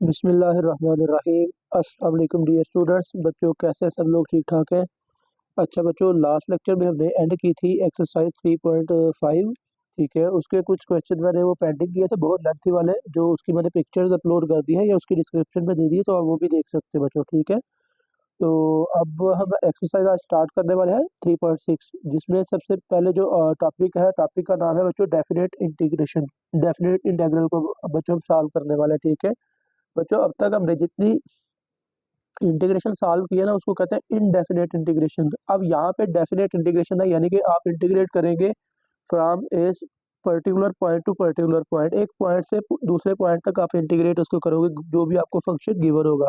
बिस्मिल्लाहिर्रहमानिर्रहीम। अस्सलाम वालेकुम डियर स्टूडेंट्स। बच्चों कैसे हैं सब लोग? ठीक ठाक हैं। अच्छा बच्चों, लास्ट लेक्चर में हमने एंड की थी एक्सरसाइज 3.5। ठीक है, उसके कुछ क्वेश्चन मैंने वो पेंडिंग किए थे, बहुत लेंथी वाले, जो उसकी मैंने पिक्चर्स अपलोड कर दी है या उसकी डिस्क्रिप्शन में दे दी है, तो आप वो भी देख सकते हैं बच्चों। ठीक है, तो अब हम एक्सरसाइज आज स्टार्ट करने वाले हैं 3.6, जिसमें सबसे पहले जो टॉपिक है, टॉपिक का नाम है बच्चों डेफिनेट इंटीग्रेशन। डेफिनेट इंटीग्रल को बच्चों हम सॉल्व करने वाले हैं। ठीक है बच्चों, अब तक हमने जितनी इंटीग्रेशन सॉल्व किया ना उसको कहते हैं इनडेफिनेट इंटीग्रेशन। अब यहाँ पे डेफिनेट इंटीग्रेशन है, यानी कि आप इंटीग्रेट करेंगे from a particular point two particular point, एक पॉइंट से दूसरे पॉइंट तक आप इंटीग्रेट उसको करोगे जो भी आपको फंक्शन गिवन होगा।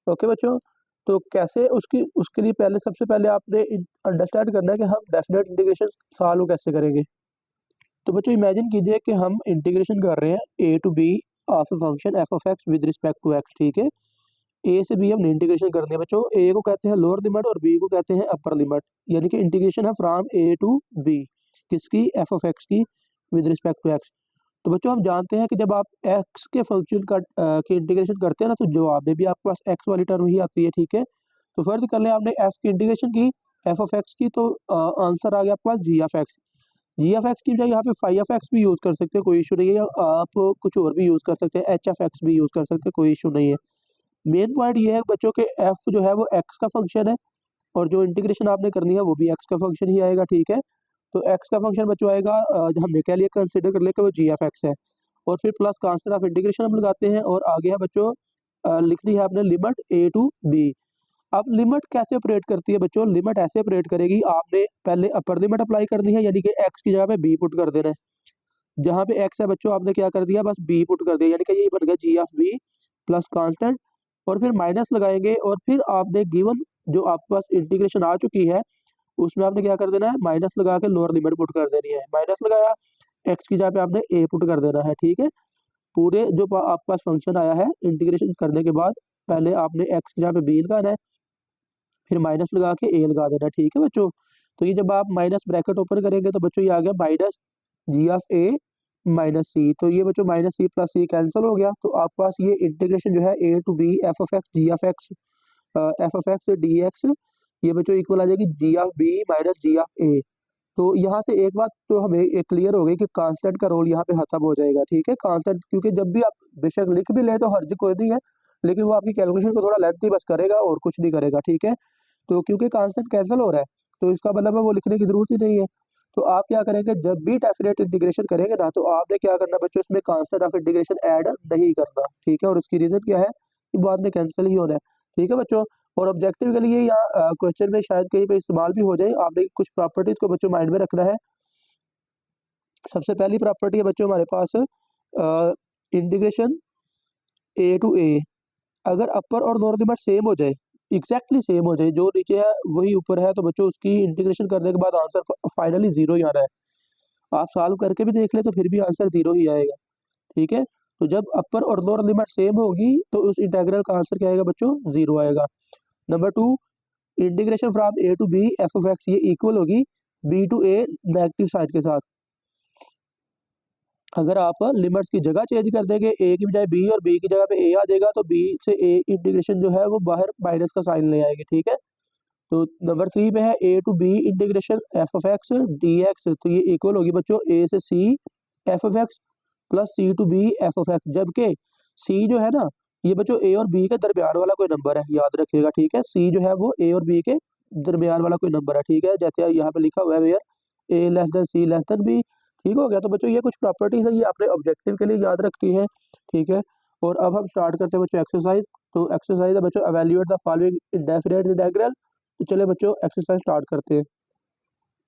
ओके बच्चों, तो कैसे उसकी उसके लिए पहले सबसे पहले आपने अंडरस्टैंड करना है कि हम डेफिनेट इंटीग्रेशन सॉल्व कैसे करेंगे। तो बच्चों इमेजिन कीजिए कि हम इंटीग्रेशन कर रहे हैं a to b of a function f of x with respect to x. ठीक है, ए से बी हमने इंटीग्रेशन करनी है बच्चों। ए को कहते हैं लोअर लिमिट और बी को कहते हैं अपर लिमिट, यानी कि इंटीग्रेशन है फ्रॉम ए टू बी, किसकी? एफ ऑफ एक्स की विद रिस्पेक्ट टू एक्स। तो बच्चों हम जानते हैं कि जब आप एक्स के फंक्शन का की इंटीग्रेशन करते हैं ना, तो जवाब में भी आपके पास एक्स वाली टर्म ही आती है। ठीक है, तो फर्ज कर लें आपने एफ की इंटीग्रेशन की एफ ऑफ एक्स की, तो आंसर आ गया आपके पास g of x. G of x की बजाय यहाँ पे फाई ऑफ एक्स भी यूज कर सकते हैं, कोई इशू नहीं है, या आप कुछ और भी यूज कर सकते हैं, एच ऑफ एक्स भी यूज कर सकते हैं, कोई इशू नहीं है। मेन पॉइंट ये है बच्चों के एफ जो है वो एक्स का फंक्शन है, और जो इंटीग्रेशन आपने करनी है वो भी एक्स का फंक्शन ही आएगा। ठीक है, तो एक्स का फंक्शन बच्चों आएगा, हमने क्या लिया, कंसिडर कर लिया कि वो जी एफ एक्स है, और फिर प्लस कांस्टेंट ऑफ इंटीग्रेशन हम लगाते हैं, और आगे है बच्चों लिखनी है आपने लिमिट ए टू बी। अब लिमिट कैसे ऑपरेट करती है बच्चों? लिमिट ऐसे ऑपरेट करेगी, आपने पहले अपर लिमिट अप्लाई करनी है, यानी कि एक्स की जगह पे बी पुट कर देना है। जहाँ पे एक्स है बच्चों आपने क्या कर दिया, बस बी पुट कर दिया, यानी कि ये बन गया जी ऑफ बी प्लस कांस्टेंट, और फिर माइनस लगाएंगे, और फिर आपने गिवन जो आपके पास इंटीग्रेशन आ चुकी है उसमें आपने क्या कर देना है, माइनस लगा के लोअर लिमिट पुट कर देनी है। माइनस लगाया, एक्स की जगह पे आपने ए पुट कर देना है। ठीक है, पूरे जो आपके पास फंक्शन आया है इंटीग्रेशन करने के बाद, पहले आपने एक्स की जगह पे बी लगाना है, फिर माइनस लगा के ए लगा देना। ठीक है बच्चों, तो ये जब आप माइनस ब्रैकेट ओपन करेंगे तो बच्चों ये आ गया minus g of a minus c, तो ये बच्चों minus c plus c cancel हो गया, तो आपके पास ये इंटीग्रेशन जो है a to B F of x g of x f of x d x, ये बच्चों इक्वल आ जाएगी g of b minus g of a. तो यहाँ से एक बात तो हमें एक क्लियर हो गई कि कांस्टेंट का रोल यहाँ पे खत्म हो जाएगा। ठीक है, कांस्टेंट क्योंकि जब भी आप बेशक लिख भी ले तो हर्ज कोई नहीं है, लेकिन वो आपकी कैलकुलेशन को थोड़ा लेंथी बस करेगा और कुछ नहीं करेगा। ठीक है, तो क्योंकि कांस्टेंट कैंसिल हो रहा है तो इसका मतलब है वो लिखने की जरूरत ही नहीं है। तो आप क्या करेंगे, जब भी डेफिनेट इंटीग्रेशन करेंगे ना, तो आपने क्या करना बच्चों, इसमें कांस्टेंट ऑफ इंटीग्रेशन ऐड नहीं करना। ठीक है, और उसकी रीजन क्या है कि बाद में कैंसिल ही होना है। ठीक है बच्चों, और ऑब्जेक्टिव के लिए या क्वेश्चन में शायद कहीं पे इस्तेमाल भी हो जाए, आपने कुछ प्रॉपर्टीज को बच्चों माइंड में रखना है। सबसे पहली प्रॉपर्टी है बच्चों हमारे पास इंटीग्रेशन ए टू ए, अगर अपर और लोअर लिमिट सेम हो जाए, एग्जैक्टली सेम हो जाए, जो नीचे है वही ऊपर है, तो बच्चों उसकी इंटीग्रेशन करने के बाद आंसर फाइनली जीरो ही आना है। आप सॉल्व करके भी देख ले तो फिर भी आंसर जीरो ही आएगा। ठीक है, तो जब अपर और लोअर लिमिट सेम होगी तो उस इंटीग्रल का आंसर क्या आएगा बच्चों? जीरो आएगा। Number two, integration from A to B F of X, ये इक्वल होगी B to A negative side के साथ। अगर आप लिमिट्स की जगह चेंज कर देंगे, ए की बजाय बी और बी की जगह पे ए आ जाएगा, तो बी से ए इंटीग्रेशन जो है वो बाहर माइनस का साइन ले आएगी। ठीक है, तो नंबर थ्री पे है a to b integration f of x d x, तो ये इक्वल होगी बच्चों ए से c f of x plus c to B F of x, जबकि सी जो है ना, ये बच्चों ए और बी के दरमियान वाला कोई नंबर है, याद रखिएगा। ठीक है, सी जो है वो ए और बी के दरमियान वाला कोई नंबर है। ठीक है, जैसे यहाँ पे लिखा हुआ है where A less than C less than B. ठीक हो गया, तो बच्चों ये कुछ प्रॉपर्टीज है, ये आपने ऑब्जेक्टिव के लिए याद रखी है। ठीक है, और अब हम स्टार्ट करते हैं बच्चों एक्सरसाइज। तो एक्सरसाइज है बच्चों evaluate the following indefinite integral. तो चले बच्चों एक्सरसाइज स्टार्ट करते हैं।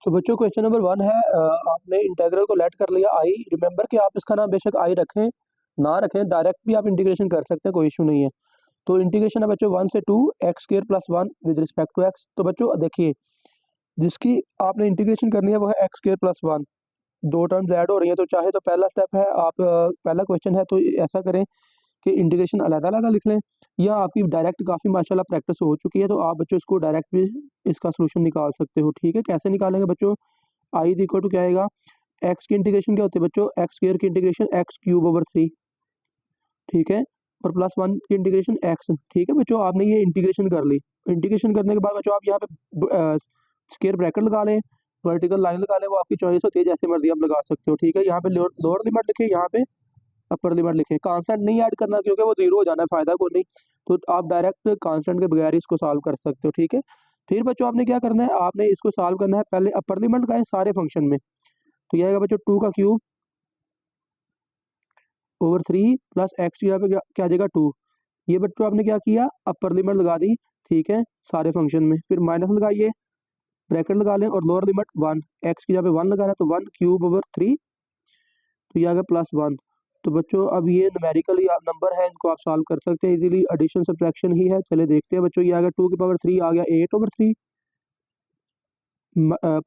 तो बच्चों क्वेश्चन नंबर वन है, आपने इंटीग्रल को लेट कर लिया आई। रिमेंबर कि आप इसका नाम बेशक आई रखें ना रखें, डायरेक्ट भी आप इंटीग्रेशन कर सकते हैं, कोई इशू नहीं है। तो इंटीग्रेशन है बच्चों वन से two X square plus one with respect to X. तो बच्चों देखिए, जिसकी आपने इंटीग्रेशन करनी है वो है एक्स स्क्वायर प्लस वन, दो टर्म्स ऐड हो रही है, तो चाहे तो पहला स्टेप है आप पहला क्वेश्चन है तो ऐसा करें कि इंटीग्रेशन अलग-अलग लिख लें, या आपकी डायरेक्ट काफ़ी माशाल्लाह प्रैक्टिस हो चुकी है तो आप बच्चों इसको डायरेक्ट भी इसका सॉल्यूशन निकाल सकते हो। ठीक है, कैसे निकालेंगे बच्चों? आई इज इक्वल टू क्या आएगा, एक्स की इंटीग्रेशन क्या होती है बच्चों? एक्स स्क्वायर की integration x cube over three. ठीक है, और +1 की इंटीग्रेशन x। ठीक है बच्चों, आपने ये इंटीग्रेशन कर ली। इंटीग्रेशन करने के बाद बच्चों आप यहाँ पे स्क्वायर ब्रैकेट लगा लें, वर्टिकल लाइन लगा लें, वो आपकी चॉइस होती है, जैसे मर्जी आप लगा सकते हो। ठीक है, यहाँ पे लोअर लिमिट लिखे, यहाँ पे अपर लिमिट लिखें। कांस्टेंट नहीं ऐड करना क्योंकि वो जीरो हो जाना है, फायदा को नहीं। तो आप डायरेक्ट कांस्टेंट के बगैर इसको सॉल्व कर सकते हो। ठीक है, फिर बच्चों आपने क्या करना है, आपने इसको सॉल्व करना है। पहले अपर लिमिट लगाएं सारे फंक्शन में, तो ये आएगा बच्चों 2 का क्यूब ओवर 3 प्लस एक्स यहाँ पे क्या आ जाएगा 2। ये बच्चों आपने क्या किया, अपर लिमिट लगा दी। ठीक है, सारे फंक्शन में, फिर माइनस लगाइए, ब्रैकेट लगा लें, और लोअर लिमिट 1, एक्स की जगह पे 1 लगाना है, तो 1 क्यूब ओवर 3, तो ये आ गया +1। तो बच्चों अब ये न्यूमेरिकली नंबर है, इनको आप सॉल्व कर सकते हैं इजीली, एडिशन सब्ट्रैक्शन ही है। चले देखते हैं बच्चों, ये आ गया 2 की पावर 3 आ गया 8 ओवर 3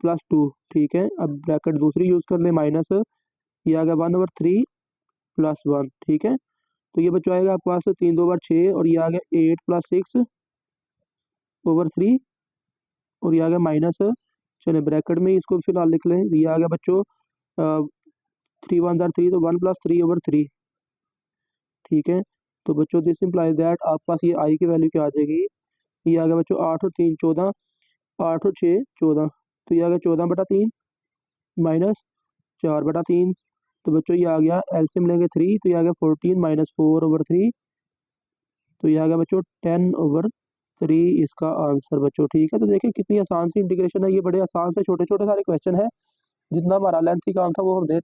+2। ठीक है, अब ब्रैकेट दूसरी यूज कर ले, माइनस, ये आ गया 1 ओवर 3 +1। ठीक है, तो ये बच्चों आएगा आपके पास 3 2 बार 6, और ये आ गया 8 + 6 ओवर 3, और ये आ गया माइनस। चले ब्रैकेट में ही इसको फिलहाल लिख लें, ये आ गया बच्चों 3 1 3, तो 1 + 3 ओवर 3। ठीक है, तो बच्चों दिस इम्प्लाइज दैट आपके पास ये आई की वैल्यू क्या आ जाएगी, ये आ गया बच्चों 8 और 3 14, 8 और 6 14, तो ये आ गया 14/3 माइनस 4/3। तो बच्चों ये आ गया, एलसीएम लेंगे 3, तो ये आ गया 14 - 4 ओवर 3, तो ये आ गया बच्चों 10 ओवर 3 इसका आंसर बच्चों। ठीक है, तो देखिए कितनी आसान सी इंटीग्रेशन है, ये बड़े आसान से छोटे छोटे सारे क्वेश्चन है। जितना हमारा लेंथी काम था वो हमने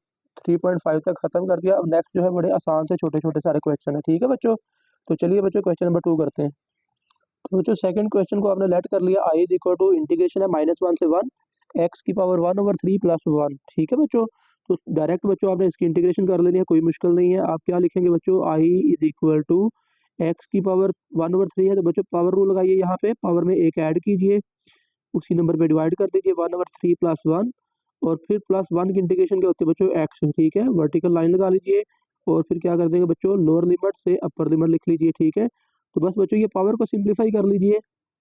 3.5 तक खत्म कर दिया। अब नेक्स्ट जो है बड़े आसान से छोटे छोटे सारे क्वेश्चन है। ठीक है बच्चों, तो चलिए बच्चों क्वेश्चन नंबर 2 करते हैं। तो बच्चों सेकंड क्वेश्चन को आपने लेट कर लिया, आई इक्वल टू इंटीग्रेशन है -1 से 1 एक्स की पावर 1 ओवर 3 + 1। ठीक है बच्चों, तो डायरेक्ट बच्चों आपने इसकी इंटीग्रेशन कर लेनी है, कोई मुश्किल नहीं है। आप क्या लिखेंगे बच्चों, आई इज इक्वल टू एक्स की पावर 1 ओवर 3 है, तो बच्चों पावर रूल लगाइए, यहाँ पे पावर में एक ऐड कीजिए, उसी नंबर पे डिवाइड कर दीजिए 1 ओवर 3 + 1, और फिर +1 की इंटीग्रेशन क्या होती है बच्चों, एक्स। ठीक है, वर्टिकल लाइन लगा लीजिए, और फिर क्या कर देंगे बच्चों, लोअर लिमिट से अपर लिमिट लिख लीजिए। ठीक है, तो बस बच्चों ये पावर को सिंप्लीफाई कर लीजिए,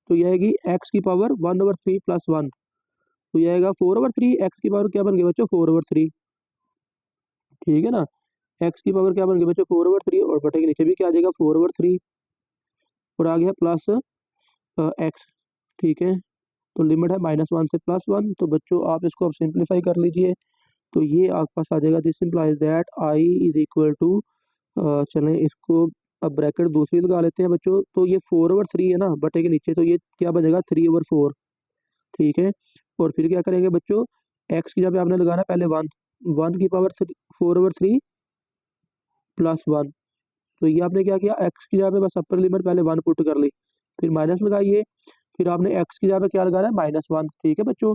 तो ये आएगी एक्स की पावर 1 ओवर 3 + 1, तो ये आएगा 4 ओवर 3, एक्स की पावर क्या बन गया बच्चों 4 ओवर 3। ठीक है ना, एक्स की पावर क्या बन गई बच्चों 4 ओवर 3, और बटे के नीचे भी क्या आ जाएगा 4 ओवर 3, और आ गया प्लस एक्स। ठीक है, तो लिमिट है -1 से +1, तो बच्चों आप इसको अब सिंप्लीफाई कर लीजिए, तो ये आपके पास आ जाएगा, this implies that I is equal to, चलें इसको अब ब्रैकेट दूसरी लगा लेते हैं बच्चों, तो ये 4 ओवर 3 है ना बटे के नीचे, तो ये क्या बनेगा 3 ओवर 4। ठीक है, और फिर क्या करेंगे बच्चों, एक्स की जगह पे आपने लगाना पहले 1, 1 की पावर 4 ओवर 3 +1, तो ये आपने क्या किया, एक्स की जगह पे बस अपर लिमिट पहले 1 पुट कर ली, फिर माइनस लगाइए, फिर आपने एक्स की जगह पे क्या लगाना है -1। ठीक है बच्चों,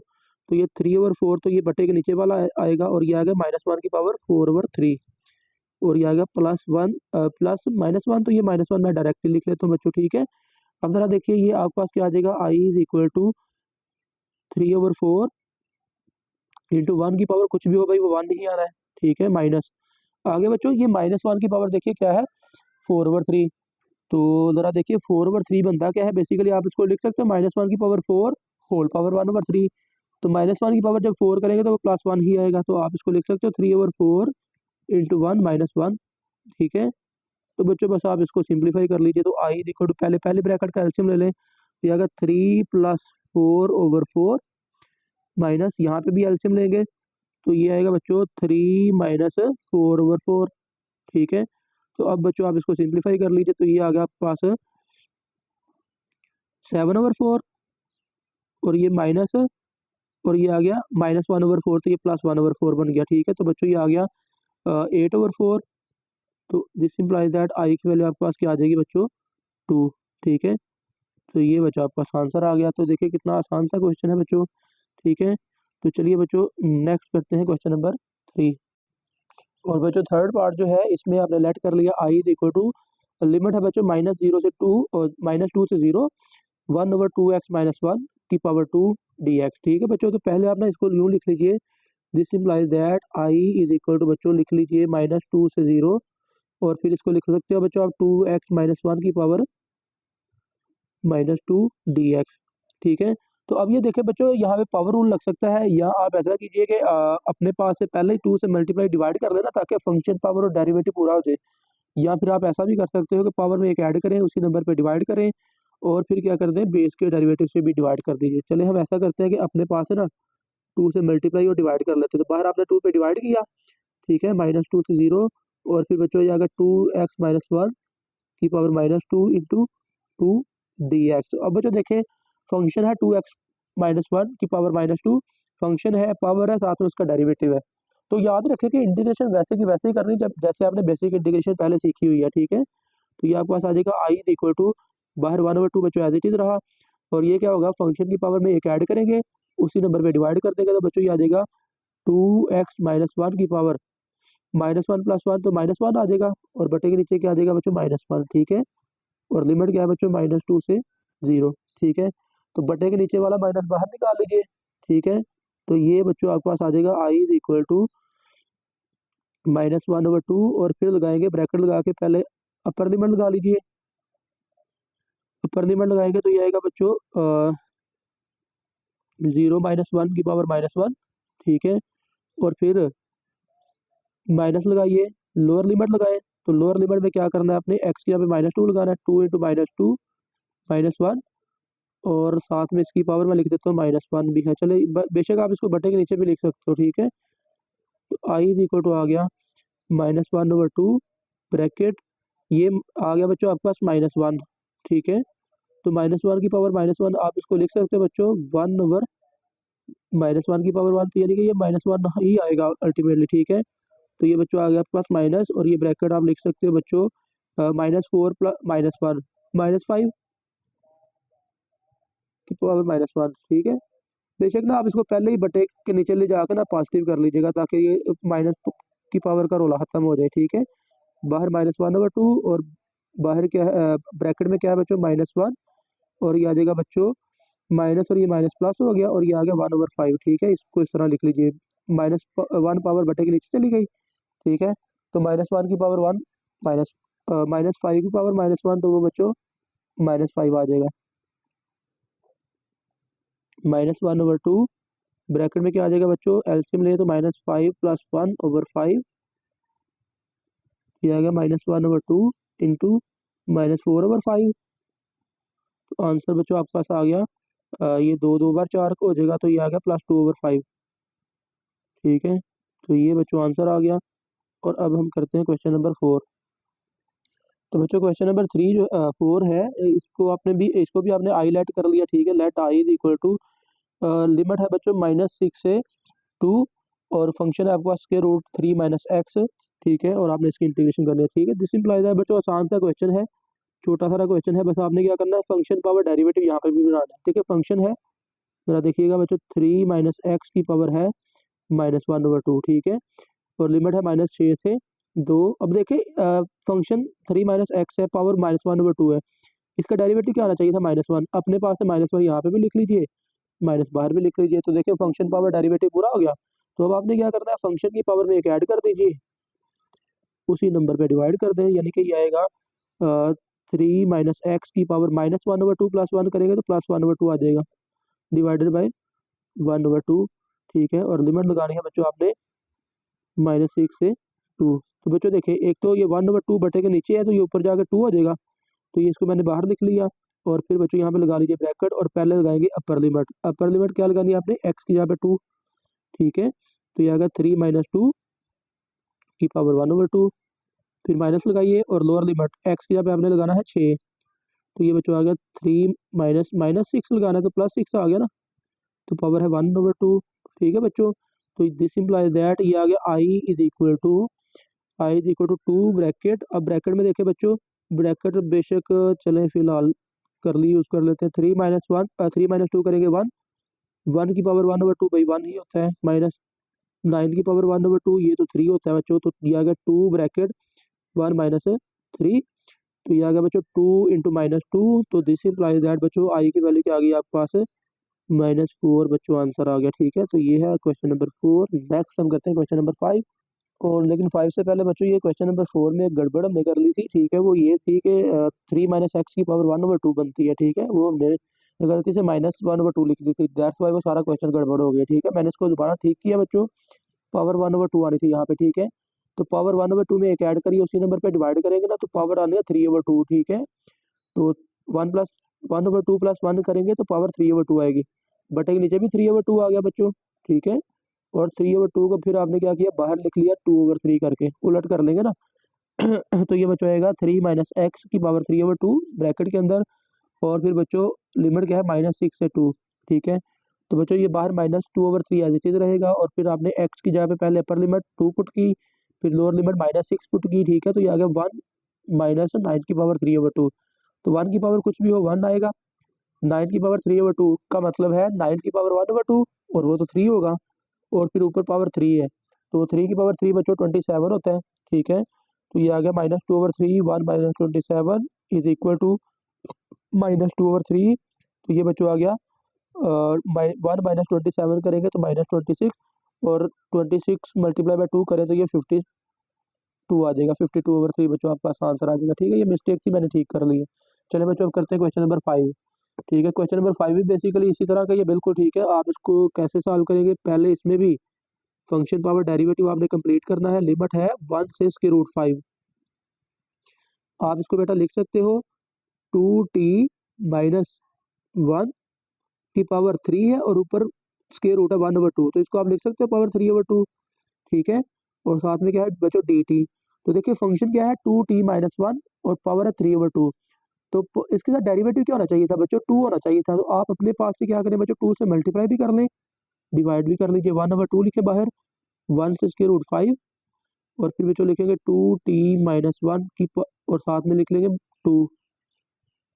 तो ये 3 ओवर 4, तो ये बटे के नीचे वाला आएगा, और ये आ गया -1 की पावर 4 ओवर 3, और ये आ गया +1 प्लस -1, तो ये -1 मैं डायरेक्टली लिख लेता हूँ बच्चों। ठीक है, अब जरा देखिए ये आपके पास क्या आ जाएगा, I is equal to 3 over 4 into 1 की पावर कुछ भी हो भाई वो 1 ही आना है। ठीक है, माइनस, आगे बच्चों ये -1 की पावर देखिए क्या है 4 ओवर 3, तो ज़रा देखिए 4 ओवर 3 बनता क्या है, बेसिकली आप इसको लिख सकते हो -1 की पावर 4 होल पावर 1 ओवर 3, तो -1 की पावर जब 4 करेंगे तो वो +1 ही आएगा, तो आप इसको लिख सकते हो 3 ओवर 4 इंटू 1 -1। ठीक है, तो बच्चों बस आप इसको सिंप्लीफाई कर लीजिए, तो आई इक्वल टू पहले पहले ब्रैकेट का एलसीएम ले लें, ये आएगा 3 + 4 ओवर 4 माइनस, यहाँ पे भी एलसीएम लेंगे, तो ये आएगा बच्चों 3 - 4 ओवर 4। ठीक है, तो अब बच्चों आप इसको सिंप्लीफाई कर लीजिए, तो ये आ गया आपके पास 7 ओवर 4, और ये माइनस, और ये आ गया -1 ओवर 4, तो ये +1 ओवर 4 बन गया। ठीक है, तो बच्चों ये आ गया 8 ओवर 4, तो दिस इम्प्लाइज दैट आई की वैल्यू आपके पास क्या आ जाएगी बच्चों 2। ठीक है, तो ये बच्चों आपका आंसर आ गया, तो देखिए कितना आसान सा क्वेश्चन है बच्चों। ठीक है, तो चलिए बच्चों नेक्स्ट करते हैं क्वेश्चन नंबर 3, और बच्चों थर्ड पार्ट जो है इसमें आपने लेट कर लिया आई इज इक्वल टू, लिमिट है बच्चों -0 से 2, और -2 से 0 1 ओवर 2x - 1 की पावर 2 dx। ठीक है बच्चों, तो पहले आप ना इसको यूँ लिख लीजिए, this implies that I is equal to, बच्चों लिख लीजिए -2 से 0, और फिर इसको लिख सकते हो बच्चों आप 2x - 1 की पावर -2 dx। ठीक है, तो अब ये देखिए बच्चों यहाँ पे पावर रूल लग सकता है, या आप ऐसा कीजिए कि अपने पास से पहले ही 2 से मल्टीप्लाई डिवाइड कर लेना, ताकि फंक्शन पावर और डेरिवेटिव पूरा हो जाए। या फिर आप ऐसा भी कर सकते हो कि पावर में एक ऐड करें, उसी नंबर पे डिवाइड करें और फिर क्या कर दें, बेस के डेरिवेटिव से भी डिवाइड कर दीजिए। चलिए हम ऐसा करते हैं कि अपने पास है ना 2 से मल्टीप्लाई और डिवाइड कर लेते हैं। तो बाहर आपने 2 पे डिवाइड किया, ठीक है, -2 से 0 और फिर बच्चों ये आ गया 2x माइनस 1 की पावर -2 इंटू 2 dx। अब बच्चों देखें, फंक्शन है 2x माइनस 1 की पावर -2, फंक्शन है, पावर है, साथ में उसका डेरिवेटिव है। तो याद रखें कि इंटीग्रेशन वैसे की वैसे ही करनी जब जैसे आपने बेसिक इंटीग्रेशन पहले सीखी हुई है, ठीक है। तो ये आपके पास आ जाएगा i इज इक्वल टू, बाहर 1/2 बच्चों एज इट इज रहा, और ये क्या होगा, फंक्शन की पावर में एक ऐड करेंगे, उसी नंबर पे डिवाइड कर देंगे, तो बच्चों ये आ जाएगा 2x माइनस 1 की पावर -1 प्लस 1 तो -1 आ जाएगा, और बटे के नीचे क्या आ जाएगा बच्चों, -1, ठीक है। और लिमिट क्या है बच्चों, -2 से 0, ठीक है। तो बटे के नीचे वाला माइनस बाहर निकाल लीजिए, ठीक है। तो ये बच्चों आपके पास आ जाएगा i इज इक्वल टू -1/2, और फिर लगाएंगे ब्रैकेट लगा के, पहले अपर लिमिट लगा लीजिए। अपर लिमिट लगाएंगे तो ये आएगा बच्चों 0 - 1 की पावर -1, ठीक है। और फिर माइनस लगाइए, लोअर लिमिट लगाएं, तो लोअर लिमिट में क्या करना है, अपने x की यहाँ पे -2 लगाना है, 2 इंटू -2 -1, और साथ में इसकी पावर मैं लिख देता हूँ -1 भी है। चलिए बेशक आप इसको बटे के नीचे भी लिख सकते हो, ठीक है। तो i इज इक्वल टू आ गया -1/2 ब्रैकेट, ये आ गया बच्चों आपके पास -1, ठीक है। तो -1 की पावर -1 आप इसको लिख सकते हो बच्चों 1/, -1 की पावर 1, तो यानी कि ये -1 ही आएगा अल्टीमेटली, ठीक है। तो ये बच्चों आ गया आपके पास माइनस, और ये ब्रैकेट आप लिख सकते हो बच्चों -4 प्लस -1 -5 की पावर -1, ठीक है। बेशक ना आप इसको पहले ही बटे के नीचे ले जाकर ना पॉजिटिव कर लीजिएगा, ताकि ये माइनस की पावर का रोला खत्म हो जाए, ठीक है। बाहर -1/2 और बाहर क्या है, ब्रैकेट में क्या है बच्चों, -1, और ये आ जाएगा बच्चों माइनस, और ये माइनस प्लस हो गया, और ये आ गया 1/5, ठीक है। इसको इस तरह लिख लीजिए, -1 पावर बटे के नीचे चली गई, ठीक है। तो -1 की पावर 1 माइनस -5 की पावर -1, तो वो बच्चों -5 आ जाएगा। -1/2 ब्रैकेट में क्या आ जाएगा बच्चों, एलसीएम ले तो -5 प्लस 1/5, ये आ गया -1/2 इंटू -4/5। तो आंसर बच्चों आपके पास आ गया, ये 2 बार 4 को हो जाएगा, तो ये आ गया +2/5, ठीक है। तो ये बच्चों आंसर आ गया। और अब हम करते हैं क्वेश्चन नंबर 4। तो बच्चों क्वेश्चन नंबर 3 जो 4 है, इसको भी आपने आई लेट कर लिया, ठीक है। Let I is equal to, limit है बच्चों -6 से 2, और फंक्शन है आपके पास √3 - x, ठीक है। और आपने इसकी इंटीग्रेशन करनी है, ठीक है। दिस इंप्लाइज है बच्चों, आसान सा क्वेश्चन है, छोटा सारा क्वेश्चन है, बस आपने क्या करना है, फंक्शन पावर डेरिवेटिव यहाँ पे भी बनाना है, ठीक है। फंक्शन है, जरा देखिएगा बच्चों, 3 - x की पावर है -1/2, ठीक है। और लिमिट है -6 से 2। अब देखिए फंक्शन 3 - x है, पावर -1/2 है, इसका डेरिवेटिव क्या आना चाहिए था, -1। अपने पास है -1, यहाँ पे भी लिख लीजिए, माइनस बाहर भी लिख लीजिए, तो देखिए फंक्शन पावर डेरिवेटिव पूरा हो गया। तो अब आपने क्या करना है, फंक्शन की पावर में एक ऐड कर दीजिए, उसी नंबर पे डिवाइड कर दें, यानी कि ये आएगा 3 - x की पावर -1/2 प्लस 1 करेंगे तो +1/2 आ जाएगा, डिवाइडेड बाय 1/2, ठीक है। और लिमिट लगानी है बच्चों आपने -6 से 2। तो बच्चों देखिए, एक तो ये 1/2 बटे के नीचे है, तो ये ऊपर जाकर 2 आ जाएगा, तो ये इसको मैंने बाहर लिख लिया। और फिर बच्चों यहाँ पे लगा लीजिए ब्रैकेट, और पहले लगाएंगे अपर लिमिट। अपर लिमिट क्या लगानी है आपने, x की जगह पे 2, ठीक है। तो ये आ गया 3 - 2 की पावर 1/2, फिर माइनस लगाइए, और लोअर लिमिट x की जगह पे आपने लगाना है 6, तो ये बच्चों आ गया 3 -6 लगाना है, तो +6 आ गया ना, तो पावर है 1/2, ठीक है बच्चों। तो दिस इंप्लाइज दैट, ये आ गया i is equal to 2 bracket. अब ब्रैकेट में देखें बच्चों, ब्रैकेट बेशक चलें फिलहाल करली यूज कर लेते हैं, 3 - 2 करेंगे 1, 1 की पावर 1/2 भाई 1 ही होता है, -9 की पावर 1/2, ये तो 3 होता है बच्चों। तो ये आ गया 2 ब्रैकेट 1 - 3, तो ये आ गया बच्चों 2 इंटू -2। तो दिस इंप्लाइज दैट बच्चों आई की वैल्यू क्या आ गई आपके पास, -4 बच्चों आंसर आ गया, ठीक है। तो ये है क्वेश्चन नंबर 4। नेक्स्ट हम करते हैं क्वेश्चन नंबर 5। और लेकिन 5 से पहले बच्चों, ये क्वेश्चन नंबर 4 में एक गड़बड़ हमने कर ली थी, ठीक है। वो ये थी कि 3 - x की पावर 1/2 बनती है, ठीक है। वो हमने गलती से -1/2 लिख दी थी, दैट्स वाई वो सारा क्वेश्चन गड़बड़ हो गया, ठीक है। मैंने इसको दोबारा ठीक किया बच्चों, पावर 1/2 आनी थी यहाँ पे, ठीक है। तो पावर 1/2 में एक ऐड करिए, उसी नंबर पे डिवाइड करेंगे ना तो पावर आ गया 3/2, ठीक है। तो 1/2 प्लस 1 करेंगे तो पावर 3/2 आएगी, बटे के नीचे भी 3/2 आ गया बच्चों, ठीक है। और 3/2 को फिर आपने क्या किया, बाहर लिख लिया 2/3 करके, उलट कर लेंगे ना तो ये बच्चों आएगा 3 माइनस एक्स की पावर 3/2 ब्रैकेट के अंदर, और फिर बच्चों लिमिट क्या है -6 से 2, ठीक है। तो बच्चों ये बाहर -2/3 एज इट इज रहेगा, और फिर आपने एक्स की जगह पे पहले अपर लिमिट 2 पुट की, फिर लोअर लिमिट -6 पुट की, ठीक है। तो ये आ गया 1 माइनस 9 की पावर 3/2। तो 1 की पावर कुछ भी हो 1 आएगा, 9 की पावर 3/2 का मतलब है 9 की पावर 1/2, और वो तो 3 होगा, और फिर ऊपर पावर 3 है, तो 3 की पावर 3 बच्चों 27 होता है, ठीक है। तो ये आ गया -2/3, 1 माइनस 27 इज इक्वल टू -2/3। तो ये बच्चों आ गया 1 माइनस 27 करेंगे तो -26, और 26 मल्टीप्लाई बाय 2 करें तो ये 52 आ जाएगा, 52/3 बच्चों आपका आंसर आ जाएगा, ठीक है। ये मिस्टेक थी, मैंने ठीक कर ली है। चलिए बच्चों अब करते हैं क्वेश्चन नंबर 5, ठीक है। क्वेश्चन नंबर 5 भी बेसिकली इसी तरह का, ये बिल्कुल ठीक है। आप इसको कैसे सॉल्व करेंगे, पहले इसमें भी फंक्शन पावर डेरिवेटिव आपने कंप्लीट करना है। लिमिट है 1 से √5। आप इसको बेटा लिख सकते हो 2t माइनस 1 की पावर 3 है, और ऊपर स्क्वायर रूट है 1/2, तो इसको आप लिख सकते हो पावर 3/2, ठीक है। और साथ में क्या है बच्चों dt। तो देखिए फंक्शन क्या है 2t माइनस 1 और पावर है 3/2। तो इसके साथ डेरिवेटिव क्या होना चाहिए था बच्चों, 2 होना चाहिए था। तो आप अपने पास से क्या करें बच्चों, 2 से मल्टीप्लाई भी कर लें, डिवाइड भी कर लीजिए, 1/2 लिखे बाहर, 1 से स्क्वायर रूट 5, और फिर बच्चों लिखेंगे 2t-1 की और साथ में लिख लेंगे 2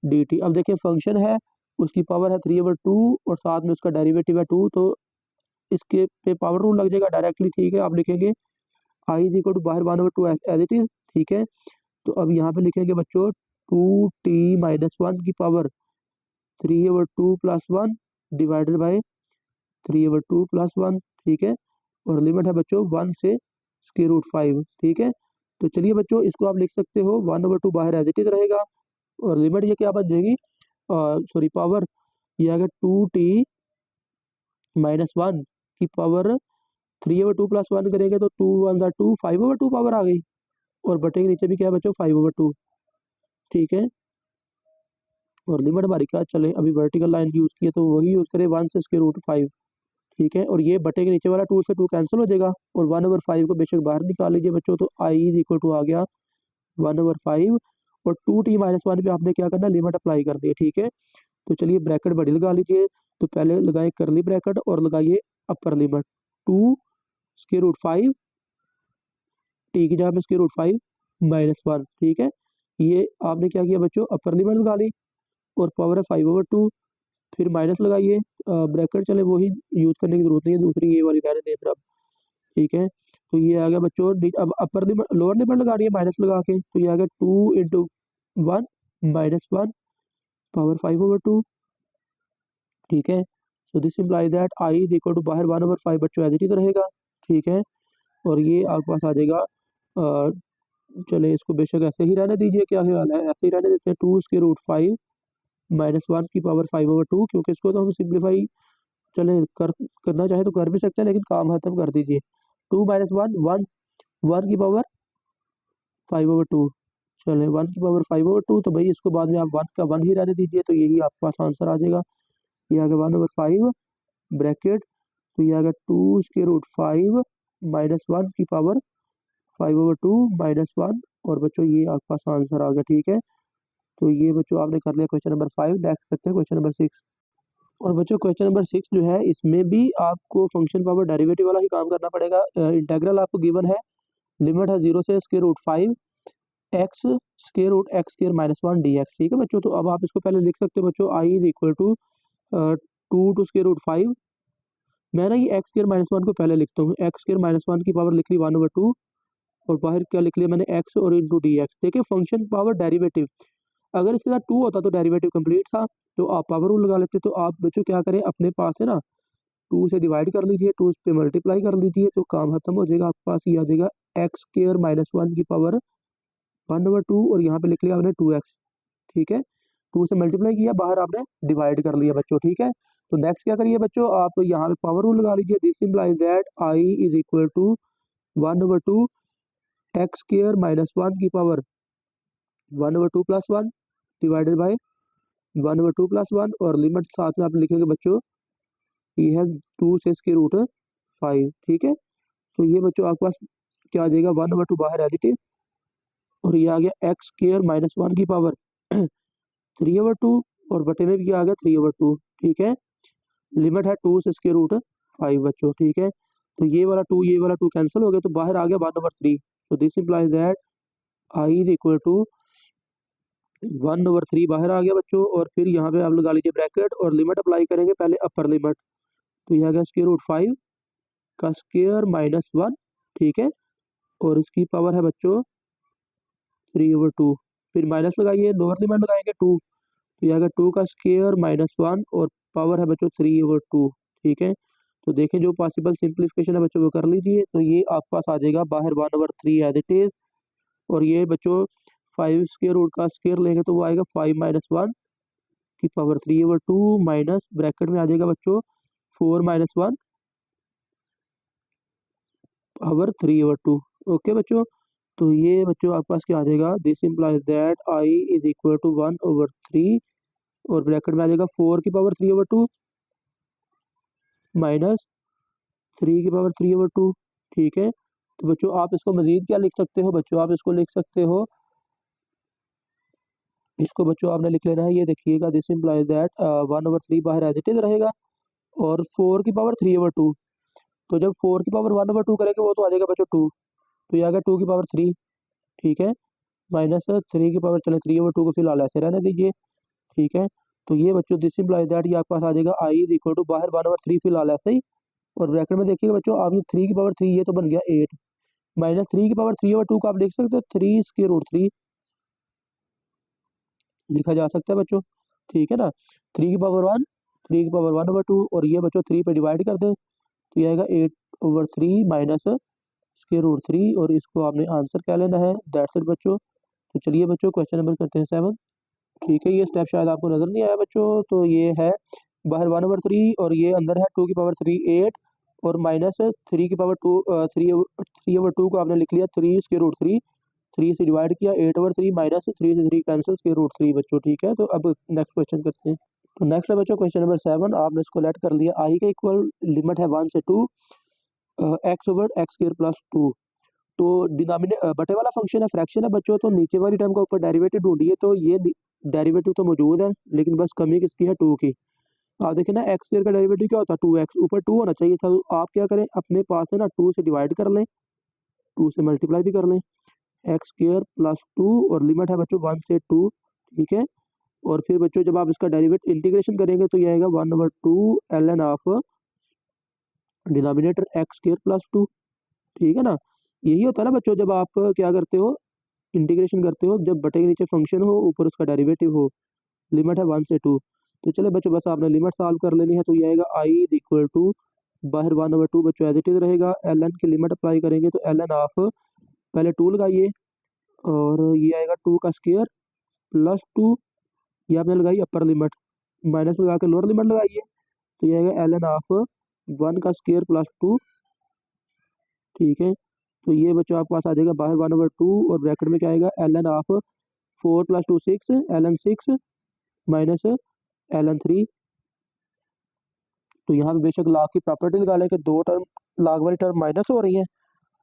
dt। अब देखिए फंक्शन है, उसकी पावर है 3/2 और साथ में उसका डेरिवेटिव है 2, तो इसके पे पावर रूल लग जाएगा डायरेक्टली, ठीक है। आप लिखेंगे i इज इक्वल टू बाहर 1/2 एज इट इज, ठीक है। तो अब यहाँ पे लिखेंगे बच्चों 2t-1 की power 3/2 plus 1 divided by 3/2 plus 1, ठीक है। और लिमिट है बच्चों 1 से स्क्वायर रूट 5, ठीक है। तो चलिए बच्चों इसको आप लिख सकते हो 1/2 बाहर एज इट इज रहेगा, और लिमिट ये क्या बन जाएगी, सॉरी पावर ये आ गया 2t-1 की पावर 3/2 प्लस 1 करेंगे तो 2 1 2 5/2 पावर आ गई, और बटे के नीचे भी क्या है बच्चों 5/2, ठीक है। और लिमिट हमारी क्या चले, अभी वर्टिकल लाइन यूज की है तो वही यूज करें 1 से स्क्वायर रूट 5, ठीक है। और ये बटे के नीचे वाला 2 से 2 कैंसिल हो जाएगा, और 1/5 को बेशक बाहर निकाल लीजिए बच्चों, तो i इज इक्वल टू आ गया 1/5, और 2t-1 पे आपने क्या करना है, लिमिट अप्लाई कर दी है, ठीक है। तो चलिए ब्रैकेट बड़ी लगा लीजिए, तो पहले लगाए करली ब्रैकेट और लगाइए upper limit 2 square root 5, T की जगह पे स्क्वायर रूट 5 -1, ठीक है। ये आपने क्या किया बच्चों, अपर लिमिट लगा ली, और पावर है 5/2, फिर माइनस लगाइए, ब्रैकेट चले वही यूज करने की जरूरत नहीं है, दूसरी ये वाली रहने दें फिर अब, ठीक है। तो ये आ गया बच्चों अब अपर लिमिट लोअर लिमिट लगा रही है माइनस लगा के, तो ये आ गया 2 × 1 -1 पावर 5/2, ठीक है। तो this implies that i is equal to बाहर 1/5 बच्चों एज इट इज रहेगा, ठीक है। और ये आपके पास आ जाएगा, चले इसको बेशक ऐसे ही रहने दीजिए, क्या ख्याल है, ऐसे ही रहने देते हैं 2 स्क्वायर रूट 5 -1 की पावर 5/2, क्योंकि इसको तो हम सिंप्लीफाई चले करना चाहे तो कर भी सकते हैं, लेकिन काम खत्म कर दीजिए। 2 -1 1 1 की पावर 5/2, चले 1 की पावर 5/2, तो भाई इसको बाद में आप 1 का 1 ही रहने दीजिए, तो यही आपके पास आंसर आ जाएगा। ये आ गया 1/5 ब्रैकेट, तो ये आ गया 2 स्क्वायर रूट 5 -1 की पावर 5/2 -1, और बच्चों ये आपके पास आंसर आ गया, ठीक है। तो ये बच्चों आपने कर लिया क्वेश्चन नंबर 5। नेक्स्ट करते हैं क्वेश्चन नंबर 6। और बच्चों क्वेश्चन नंबर 6 जो है, इसमें भी आपको फंक्शन पावर डेरिवेटिव वाला ही काम करना पड़ेगा। इंटेग्रल आपको गिवन है, लिमिट है 0 से square root 5 X square root X square -1 dx, ठीक है बच्चों। तो अब आप इसको पहले लिख सकते हो बच्चों, i is equal to 2 two square root 5, मैं ना ये एक्स स्क्वायर -1 को पहले लिखता हूँ, एक्स स्क्वायर -1 की पावर लिख ली 1/2, और बाहर क्या लिख लिया मैंने x और इंटू डी एक्स। देखिए फंक्शन पावर डेरिवेटिव, अगर इसके साथ 2 होता तो डेरिवेटिव कंप्लीट था, तो आप पावर रूल लगा लेते। तो आप बच्चों क्या करें, अपने पास है ना 2 से डिवाइड कर लीजिए, 2 पे मल्टीप्लाई कर लीजिए, तो काम खत्म हो जाएगा, आपके पास ये आ जाएगा एक्स स्क्वायर -1 की पावर 1/2, और यहाँ पे लिख लिया आपने 2x, ठीक है। 2 से मल्टीप्लाई किया, बाहर आपने डिवाइड कर लिया बच्चों, ठीक है। तो नेक्स्ट क्या करिए बच्चों, आप यहाँ पे पावर रूल लगा लीजिए, this implies that i is equal to 1/2 X square minus 1 की पावर 1/2 + 1 डिवाइडेड बाय 1/2 + 1 और लिमिट साथ में आप लिखेंगे बच्चों ये है 2 से स्क्वायर रूट 5। ठीक है, तो ये बच्चों आपके पास क्या आ जाएगा 1/2 बाहर एज इट इज और ये आ गया एक्स स्क्वायर माइनस 1 की पावर 3/2 और बटे में भी क्या आ गया 3/2। ठीक है, लिमिट है 2 से स्क्वायर रूट 5 बच्चों। ठीक है, तो ये वाला 2 कैंसिल हो गया तो बाहर आ गया 1/3। तो this implies that I is equal to 1/3 बाहर आ गया बच्चों। और फिर यहाँ पे आप लगा लीजिए ब्रैकेट और लिमिट अप्लाई करेंगे पहले अपर लिमिट, तो यह आ गया स्क्वायर रूट 5 का स्क्वायर माइनस 1। ठीक है, और इसकी पावर है बच्चों 3/2। फिर माइनस लगाइए, लोअर लिमिट लगाएंगे 2, तो यह आ गया 2 का स्क्वायर माइनस 1 और पावर है बच्चों 3/2। ठीक है, तो देखें जो पॉसिबल सिंप्लीफिकेशन है बच्चों वो कर लीजिए, तो ये आपके पास आ जाएगा बाहर 1/3 एज इट इज। और ये बच्चों 5 स्क्वायर रूट का स्क्वायर लेंगे तो वो आएगा 5 - 1 की पावर 3/2 माइनस ब्रैकेट में आ जाएगा बच्चों 4 - 1 पावर 3/2। ओके बच्चों, तो ये बच्चों आपके पास क्या आ जाएगा, this implies that I is equal to 1/3 और ब्रैकेट में आ जाएगा 4 की पावर 3/2 माइनस 3 की पावर 3/2। ठीक है, तो बच्चों आप इसको मजीद क्या लिख सकते हो बच्चों, आप इसको लिख सकते हो, इसको बच्चों आपने लिख लेना है, ये देखिएगा दिस इंप्लाइज दैट 1/3 बाहर एज इट इज रहेगा और 4 की पावर 3/2। तो जब 4 की पावर 1/2 करेंगे वो तो आ जाएगा बच्चों 2, तो ये आ गया 2 की पावर 3। ठीक है, माइनस 3 की पावर, चले 3/2 को फिलहाल ऐसे रहने दीजिए। ठीक है, तो ये बच्चों दिस इंप्लाइज दैट ये आपके पास आ जाएगा आई इज इक्वल टू बाहर 1/3 फिलहाल ऐसे ही और ब्रैकेट में देखिएगा बच्चों आपने 3 की पावर 3 ये तो बन गया 8 माइनस 3 की पावर 3/2 को आप लिख सकते हो 3 स्क्वायर रूट 3 लिखा जा सकता है बच्चों। ठीक है ना, 3 की पावर 1, 3 की पावर 1/2 और ये बच्चों 3 पे डिवाइड कर दें तो ये आएगा 8/3 माइनस स्क्वायर रूट 3 और इसको आपने आंसर क्या लेना है, दैट्स इट बच्चों। तो चलिए बच्चों क्वेश्चन नंबर करते हैं 7। ठीक है, ये स्टेप शायद आपको नजर नहीं आया बच्चों, तो ये है बाहर 1/3 और ये अंदर है 2 की पावर 3 8 और माइनस 3 की पावर 2 3/2 को आपने लिख लिया 3 स्क्वायर रूट 3, 3 से डिवाइड किया 8/3 माइनस 3 से 3 कैंसिल स्क्वायर रूट 3 बच्चों। ठीक है, तो अब नेक्स्ट क्वेश्चन करते हैं। तो नेक्स्ट है बच्चों क्वेश्चन नंबर 7, आपने इसको लेट कर लिया आई का इक्वल लिमिट है 1 से 2 x/x²+2। तो डिनोमिनेटर बटे वाला फंक्शन है, फ्रैक्शन है बच्चों, तो नीचे वाली टर्म का ऊपर डेरिवेटिव ढूंढिए। तो ये डेरिवेटिव तो मौजूद है लेकिन बस कमी किसकी है 2 की। आप देखें ना x² का डेरिवेटिव क्या होता है 2x, ऊपर 2 होना चाहिए था, तो आप क्या करें अपने पास है ना 2 से डिवाइड कर लें, 2 से मल्टीप्लाई भी कर लें, x² + 2 और लिमिट है बच्चों 1 से 2। ठीक है, और फिर बच्चों जब आप इसका डेरिवेटिव इंटीग्रेशन करेंगे तो ये आएगा 1/2 ln ऑफ डिनोमिनेटर x² + 2। ठीक है ना, यही होता है ना बच्चों जब आप क्या करते हो इंटीग्रेशन करते हो, जब बटे के नीचे फंक्शन हो ऊपर उसका डेरिवेटिव हो, लिमिट है 1 से 2। तो चले बच्चों बस आपने लिमिट सॉल्व कर लेनी है, तो ये आएगा आई इज इक्वल टू बाहर 1/2 बच्चों एज इट इज रहेगा, एल एन की लिमिट अप्लाई करेंगे तो एल एन ऑफ पहले 2 लगाइए और ये आएगा 2 का स्क्वायर प्लस 2, ये आपने लगाई अपर लिमिट, माइनस लगा के लोअर लिमिट लगाइए तो ये आएगा एल एन ऑफ 1 का स्क्वायर प्लस 2। ठीक है, तो ये बच्चों आपके पास आ जाएगा बाहर 1/2 और ब्रैकेट में क्या आएगा L N of 4 + 2 6 L N 6 minus L N 3। तो यहाँ पे बेशक लाग की प्रॉपर्टी लगा लें कि दो टर्म लाग वाली टर्म माइनस हो रही है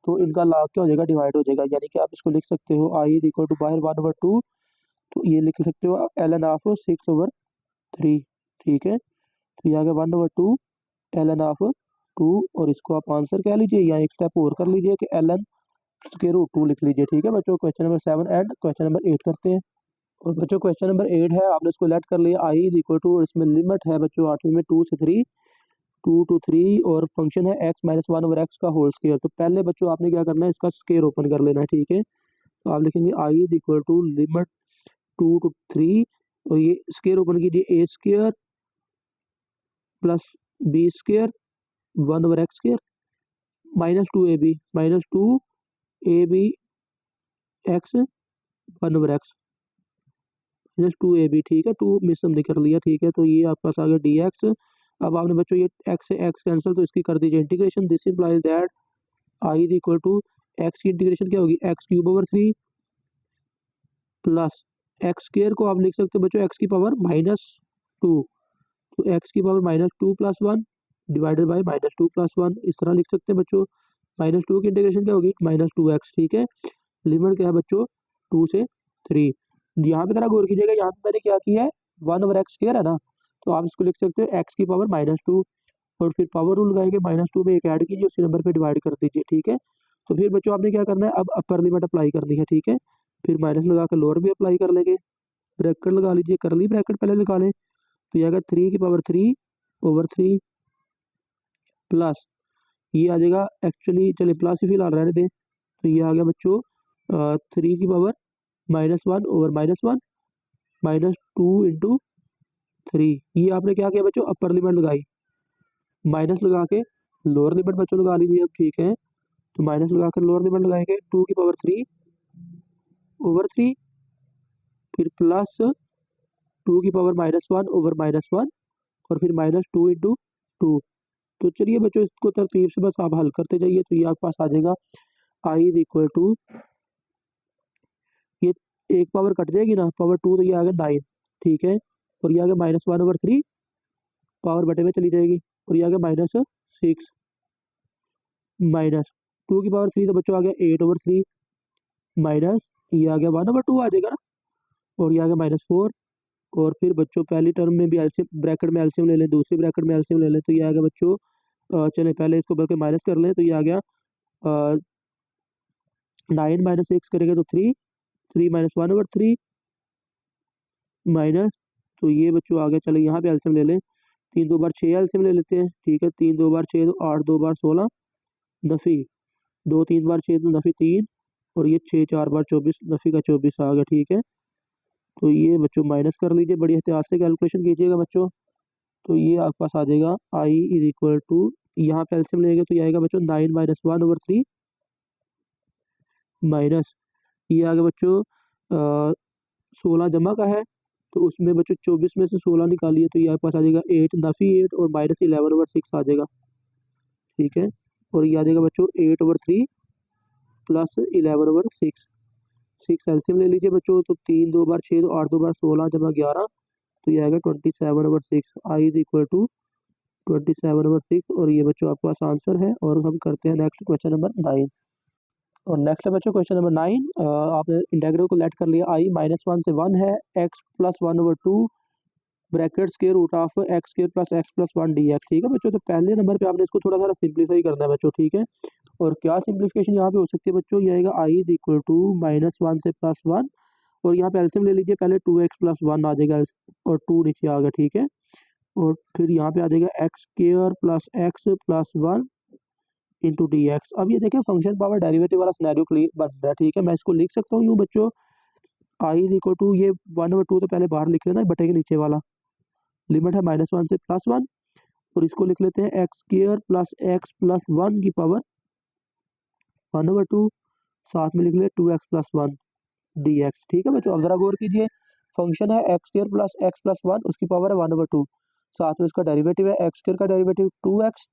तो इनका लाग क्या हो जाएगा डिवाइड हो जाएगा, यानी कि आप इसको लिख सकते हो आई इज इक्वल टू बाहर 1/2, तो ये लिख सकते हो एल एन ऑफ 6/3। ठीक है, तो ये आ गया 1/2 एल एन ऑफ 2 और इसको आप आंसर कह लीजिए या एक स्टेप और कर लीजिए कि एल एन स्क्वायर रूट 2 लिख लीजिए। ठीक है बच्चों, question number 7 and question number 8 करते हैं। और बच्चों क्वेश्चन नंबर 8 है, आपने इसको लेट कर लिया आई इज इक्वल टू और इसमें लिमिट है बच्चों आठवीं में 2 से 3 2 to 3 और फंक्शन है x-1/x का होल स्क्वायर। तो पहले बच्चों आपने क्या करना है इसका स्क्वायर ओपन कर लेना है। ठीक है, तो आप लिखेंगे I is equal to limit 2 to 3 और ये स्क्वायर ओपन कीजिए a² plus b² 1/x² -2ab -2ab x 1/x -2ab। ठीक है, 2 मिस हमने कर लिया। ठीक है, तो ये आपके पास आ गया dx। अब आपने बच्चों ये x से x कैंसिल तो इसकी कर दीजिए integration, this implies that I is equal to X की इंटीग्रेशन क्या होगी, X cube over 3 plus X square को आप लिख सकते हो बच्चों एक्स की पावर -2, तो एक्स की power -2 plus 1 divided by -2 plus 1, इस तरह लिख सकते हैं बच्चों। -2 की इंटीग्रेशन क्या होगी, -2x, ठीक है। लिमिट क्या है बच्चों, 2 से 3। यहाँ पे जरा गौर कीजिएगा, यहाँ पे मैंने क्या किया है, 1/x² है ना, तो आप इसको लिख सकते हो एक्स की पावर -2, और फिर पावर रूल लगाएंगे, -2 में एक ऐड कीजिए, उसी नंबर पे डिवाइड कर दीजिए, ठीक है। तो फिर बच्चों आपने क्या करना है, अब अपर लिमिट अप्लाई करनी है, ठीक है। फिर माइनस लगा कर लोअर भी अप्लाई कर लेंगे, ब्रैकेट लगा लीजिए, करली ब्रैकेट पहले लगा लें, तो ये आएगा 3 की पावर 3/3 प्लस ये आ जाएगा, एक्चुअली चलिए प्लस ही फिलहाल रहने दें, तो ये आ गया बच्चों 3 की पावर -1/-1 -2 इंटू 3। ये आपने क्या किया बच्चों, अपर लिमिट लगाई, माइनस लगा के लोअर लिमिट बच्चों लगा लीजिए अब, ठीक है। तो माइनस लगा कर लोअर लिमिट लगाएंगे, 2 की पावर 3/3 फिर प्लस 2 की पावर -1/-1 और फिर -2 इंटू 2। तो चलिए बच्चों इसको तरतीब से बस आप हल करते जाइए, तो ये आपके पास आ जाएगा आई इज इक्वल टू, ये एक पावर कट जाएगी ना, पावर 2, तो ये आ गया 9, ठीक है। और ये आ गया -1/3, पावर बटे में चली जाएगी, और ये आ गया -6 -2 की पावर 3, तो बच्चों आ गया 8/3 माइनस ये आ गया 1/2 आ जाएगा ना, और ये आ गया -4। और फिर बच्चों पहली टर्म में भी एलसीएम ब्रैकेट में एलसीएम ले लें, दूसरी ब्रैकेट में एलसीएम ले लें, तो ये आ गया बच्चों चलें पहले इसको बल्कि माइनस कर लें, तो ये आ गया 9 - 6 करेंगे तो 3 -1/3 माइनस, तो ये बच्चों आ गया, चलो यहाँ पे एलसीएम ले लें, 3 2 बार 6 एलसीएम ले लेते हैं, ठीक है। 3 2 बार 6 तो 8 2 बार 16 नफी, 2 3 बार 6 तो नफी 3, और ये 6 4 बार 24 नफी का 24 आ गया, ठीक है। तो ये बच्चों माइनस कर लीजिए, बड़ी एहतियात से कैलकुलेशन कीजिएगा बच्चों। तो ये आपके पास आ जाएगा आई इज इक्वल टू, यहाँ पे एलसीएम लेंगे तो ये आएगा बच्चों 9 - 1/3 माइनस ये आ गया बच्चों 16 जमा का है, तो उसमें बच्चों 24 में से 16 निकालिए, तो ये आपके पास आ जाएगा 8 नफी 8 और -11/6 आ जाएगा, ठीक है। और ये आ जाएगा बच्चों 8/3 प्लस 11/6, 6 एलसीएम ले लीजिए बच्चों, तो 3 2 बार 6 तो 8 2 बार 16 जमा 11, तो ये आएगा 27/6, आई इज इक्वल टू 27/6, और ये बच्चों आपके पास आंसर है। और हम करते हैं नेक्स्ट क्वेश्चन नंबर 9। और नेक्स्ट है बच्चों क्वेश्चन नंबर 9, आपने इंटीग्रल को लेट कर लिया, आई -1 से 1 है, x + 1/2 bracket square root of x² + x + 1 dx, ठीक है बच्चों। तो पहले नंबर पे आपने इसको थोड़ा सा सिंप्लीफाई करना है बच्चों, ठीक है। और क्या सिंप्लीफिकेशन यहाँ पे हो सकती है बच्चों, ये आएगा आई इज इक्वल टू -1 से +1, और यहाँ पे एलसीएम ले लीजिए, पहले 2x + 1 आ जाएगा, और 2 नीचे आ गया, ठीक है। और फिर यहाँ पे आ जाएगा x² + x + 1 into D x. अब ये देखें फंक्शन पावर डेरिवेटिव वाला सिनेरियो क्लियर बन रहा है, ठीक है। मैं इसको लिख सकता हूँ यूँ बच्चों, आई इज इक्वल टू, ये 1/2 तो पहले बाहर लिख लेना, बटे के नीचे वाला लिमिट है -1 से +1, और इसको लिख लेते हैं x² + x + 1 की पावर 1/2, साथ में लिख ले 2x + 1 dx, ठीक है बच्चों। अब जरा गौर कीजिए, फंक्शन है x² + x + 1, उसकी पावर है 1/2, साथ में उसका डेरिवेटिव है x² का डेरिवेटिव 2x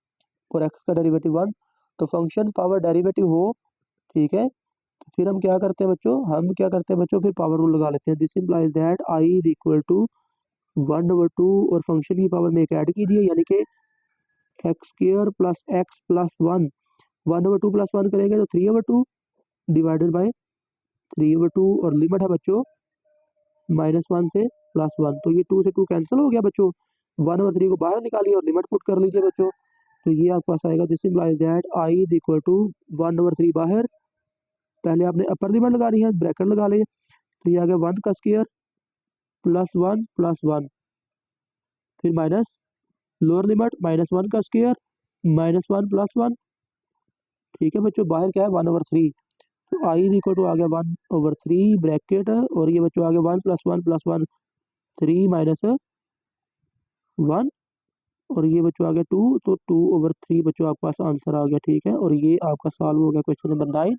और x का डेरिवेटिव 1। तो फंक्शन पावर डेरिवेटिव हो, ठीक है, तो फिर हम क्या करते हैं बच्चों, फिर पावर रूल लगा लेते हैं। This implies that I is equal to 1/2, और फंक्शन की पावर में एक ऐड कीजिए, यानी कि x² + x + 1, 1/2 + 1 करेंगे तो 3/2 डिवाइडेड बाई 3/2, और लिमिट है बच्चों -1 से +1, तो ये 2 से 2 कैंसिल हो गया बच्चों, 1/3 को बाहर निकालिए और लिमिट पुट कर लीजिए बच्चों। तो ये आपके पास आएगा, this implies that I is equal to 1/3 बाहर, पहले आपने अपर लिमिट लगानी है, ब्रैकेट लगा लें, तो ये आ गया 1 का स्क्वायर +1 + 1, फिर माइनस लोअर लिमिट -1 का स्क्वायर -1 + 1, ठीक है बच्चों। बाहर क्या है 1/3, तो आई इज इक्वल टू आ गया 1/3 ब्रैकेट, और ये बच्चों आ गया 1 + 1 + 1 3 -1, और ये बच्चों आ गया 2, तो 2/3 बच्चों आपके पास आंसर आ गया, ठीक है। और ये आपका सॉल्व हो गया क्वेश्चन नंबर 9।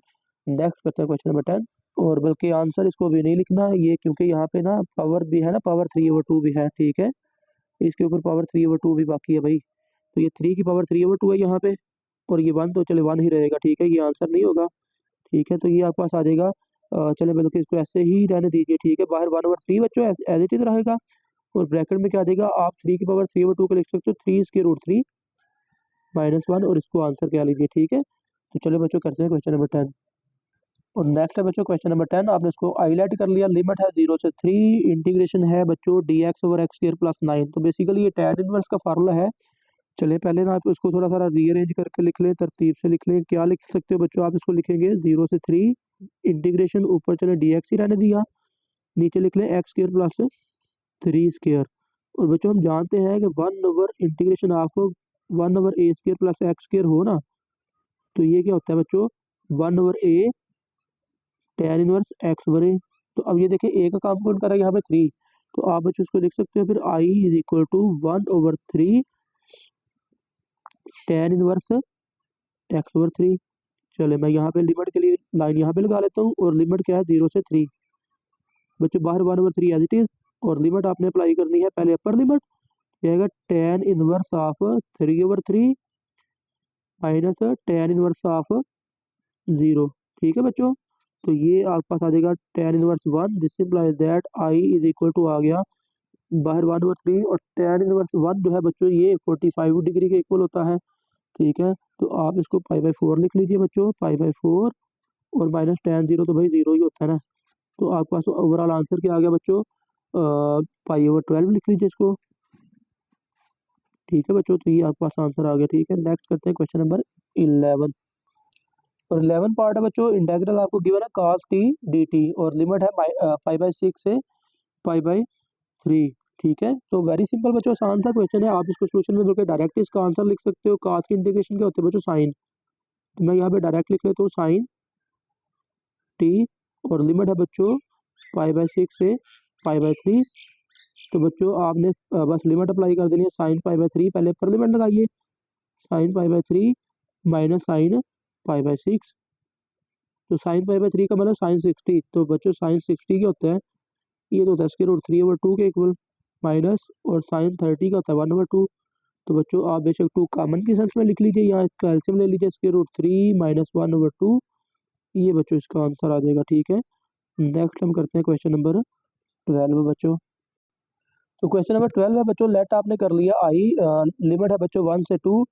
नेक्स्ट करते हैं क्वेश्चन नंबर 10, और बल्कि आंसर इसको भी नहीं लिखना ये, क्योंकि यहाँ पे ना पावर भी है ना, पावर 3/2 भी है, ठीक है। इसके ऊपर पावर 3/2 भी बाकी है भाई, तो ये 3 की पावर 3/2 है यहाँ पे, और ये 1 तो चले 1 ही रहेगा, ठीक है, ये आंसर नहीं होगा। ठीक है। तो ये आपके पास आ जाएगा, चलिए बल्कि इसको ऐसे ही रहने दीजिए, ठीक है। बाहर 1/3 बच्चों एज इट इज रहेगा, और ब्रैकेट में क्या आ जाएगा, आप 3 की पावर 3/2 को लिख सकते हो 3 (3√3 - 1), और इसको आंसर क्या लीजिए, ठीक है। तो चलिए बच्चों करते हैं क्वेश्चन नंबर 10। और नेक्स्ट है बच्चों क्वेश्चन नंबर 10, आपने इसको हाईलाइट कर लिया। लिमिट है 0 से 3, इंटीग्रेशन है बच्चों dx/x² + 9। तो बेसिकली ये tan इनवर्स का फार्मूला है। चलिए पहले ना आप इसको थोड़ा सा रीअरेंज करके लिख लें, तरतीब से लिख लें। क्या लिख सकते हो बच्चों, आप इसको लिखेंगे 0 से 3, इंटीग्रेशन ऊपर चले dx ही रहने दिया, नीचे लिख लें x² + 3²। और बच्चों हम जानते हैं कि 1/इंटीग्रेशन ऑफ 1/a² + x² हो ना, तो ये क्या होता है बच्चों, 1/a tan इनवर्स x/a। तो अब ये देखिए ए का कॉम्पोनेंट करा यहाँ पे 3, तो आप बच्चों इसको लिख सकते हो फिर i = 1/3 tan इनवर्स x/3। चले मैं यहाँ पे लिमिट के लिए लाइन यहाँ पे लगा लेता हूँ, और लिमिट क्या है 0 से 3। बच्चों बाहर 1/3 एज इट इज, और लिमिट आपने अप्लाई करनी है पहले अपर लिमिट, ये आएगा tan inverse of 3/3 minus tan inverse of 0, ठीक है बच्चों। तो ये आपके पास आ जाएगा tan inverse 1, this implies that i = आ गया बाहर 1/3, और tan इनवर्स 1 जो है बच्चों ये 45 डिग्री के इक्वल होता है, ठीक है। तो आप इसको π/4 लिख लीजिए बच्चों, π/4, और माइनस tan 0 तो भाई 0 ही होता है ना। तो आपके पास ओवरऑल आंसर क्या आ गया बच्चों, π/12 लिख लीजिए इसको, ठीक है बच्चों। तो ये आपके पास आंसर आ गया, ठीक है। नेक्स्ट करते हैं क्वेश्चन नंबर 11। और 11 पार्ट है बच्चों, इंटेग्रल आपको गिवन है cos t dt, और लिमिट है π/6 से π/3, ठीक है। तो वेरी सिंपल बच्चों, आसान सा क्वेश्चन है। आप इसको सोल्यूशन में बिल्कुल डायरेक्ट इसका आंसर लिख सकते हो। cos की इंटीग्रेशन क्या होते हैं बच्चों, साइन। तो मैं यहाँ पे डायरेक्ट लिख लेता हूँ साइन t, और लिमिट है बच्चों π/6 से π/3। तो बच्चों आपने बस लिमिट अप्लाई कर देनी है, साइन π/3 पहले पर लिमिट लगाइए, साइन π/3 माइनस साइन π/6। तो साइन π/3 का मतलब साइन 60। तो बच्चों साइन 60 क्या होता है, ये तो होता है √3/2 के इक्वल, माइनस, और साइन 30 का होता है 1/2। तो बच्चों आप बेशक 2 कॉमन की सेंस में लिख लीजिए, या इसका एलसीएम ले लीजिए, √3 - 1/2, ये बच्चों इसका आंसर आ जाएगा, ठीक है। नेक्स्ट हम करते हैं क्वेश्चन नंबर 12 बच्चों। तो क्वेश्चन नंबर 12 है बच्चों, लेट आपने कर लिया आई, लिमिट है बच्चों 1 से 2,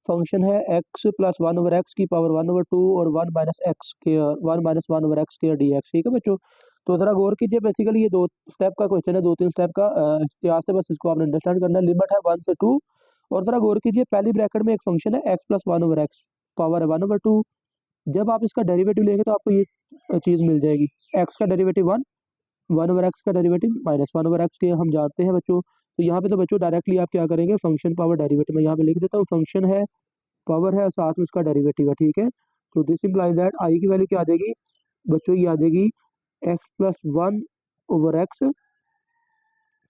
फंक्शन है x + 1/x की पावर 1/2, और 1 - x² dx, ठीक है बच्चों। तो ज़रा गौर कीजिए, बेसिकली ये 2 स्टेप का क्वेश्चन है, 2-3 स्टेप का, इतिहास से बस इसको आपने अंडरस्टैंड करना है। लिमिट है 1 से 2, और ज़रा गौर कीजिए पहली ब्रैकेट में एक फंक्शन है x + 1/x, पावर है 1/2। जब आप इसका डेरिवेटिव लेंगे तो आपको ये चीज़ मिल जाएगी, x का डेरिवेटिव 1, 1/x का डेरिवेटिव -1/x के हम जानते हैं बच्चों। तो यहाँ पे तो बच्चों डायरेक्टली आप क्या करेंगे, फंक्शन पावर डेरिवेटिव में यहाँ पे लिख देता हूँ, फंक्शन है, पावर है, और साथ में इसका डेरिवेटिव है, ठीक है। तो दिस इम्प्लाइज दैट आई की वैल्यू क्या आ जाएगी बच्चों, ये आ जाएगी x + 1/x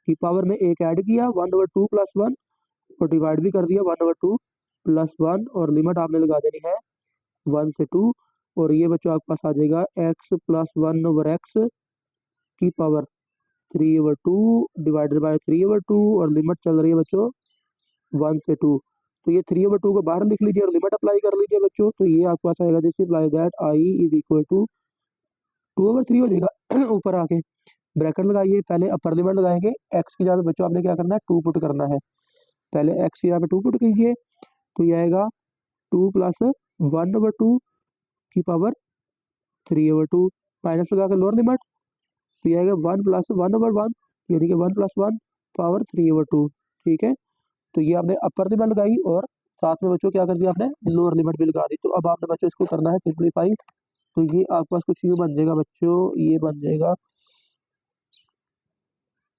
की पावर में एक ऐड किया 1/2 + 1, और डिवाइड भी कर दिया 1/2 + 1, और लिमिट आपने लगा देनी है 1 से 2, और ये बच्चों आपके पास आ जाएगा x + 1/x की पावर 3/2 डिवाइडेड बाय 3/2, और लिमिट चल रही है बच्चों 1 से 2। तो ये 3/2 को बाहर लिख लीजिए, और लिमिट अप्लाई कर लीजिए बच्चों। तो ये आपके पास आएगा, दिस इम्प्लाइज दैट i = 2/3 हो जाएगा ऊपर आके ब्रैकेट लगाइए, पहले अपर लिमिट लगाएंगे, x की जगह पे बच्चों आपने क्या करना है, 2 पुट करना है। पहले x की जगह पे 2 पुट कीजिए, तो ये आएगा 2 + 1/2 की पावर 3/2, माइनस लगा के लोअर लिमिट, तो ये आएगा 1 + 1/1, यानी कि 1 + 1 पावर 3/2, ठीक है। तो ये आपने अपर लिमिट लगाई, और साथ में बच्चों क्या कर दिया आपने, लोअर लिमिट भी लगा दी। तो अब आपने बच्चों इसको करना है सिंप्लीफाई। तो ये आपके पास कुछ ये बन जाएगा बच्चों, ये बन जाएगा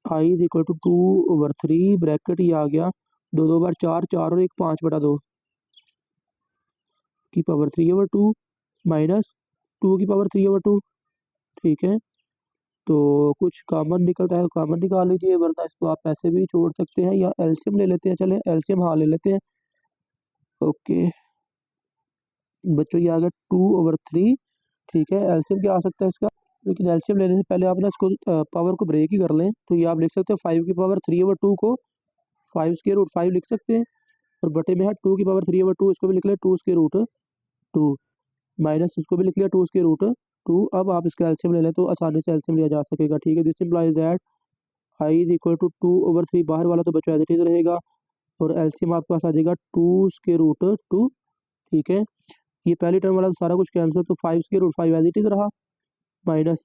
i = 2/3 ब्रैकेट, ये आ गया 2 2 बार 4 4 और 1 5/2 की पावर 3/2 माइनस 2 की पावर 3/2, ठीक है। तो कुछ कॉमन निकलता है, कॉमन निकाल लीजिए, वरना इसको आप ऐसे भी छोड़ सकते हैं, या एलसीएम ले लेते हैं। चले एलसीएम हाँ ले लेते हैं, ओके बच्चों ये आ गया 2/3, ठीक है। एलसीएम क्या आ सकता है इसका, लेकिन एलसीएम लेने से पहले आप ना इसको पावर को ब्रेक ही कर लें। तो ये आप लिख सकते हो 5 की पावर 3/2 को 5√5 लिख सकते हैं, और बटे में है 2 की पावर 3/2, इसको भी लिख लें 2√2, माइनस इसको भी लिख लिया 2 स्क्वायर रूट 2। अब आप इसका एलसीएम ले लें तो आसानी से एलसीएम लिया जा सकेगा, ठीक है। This implies that I is equal to 2/3, बाहर वाला तो बच्चों एज इट इज रहेगा, और एलसीएम आपके पास आ जाएगा 2 स्क्वायर रूट 2, ठीक है। ये पहली टर्म वाला तो सारा कुछ कैंसिल, तो 5 square root 5 as it is रहा, माइनस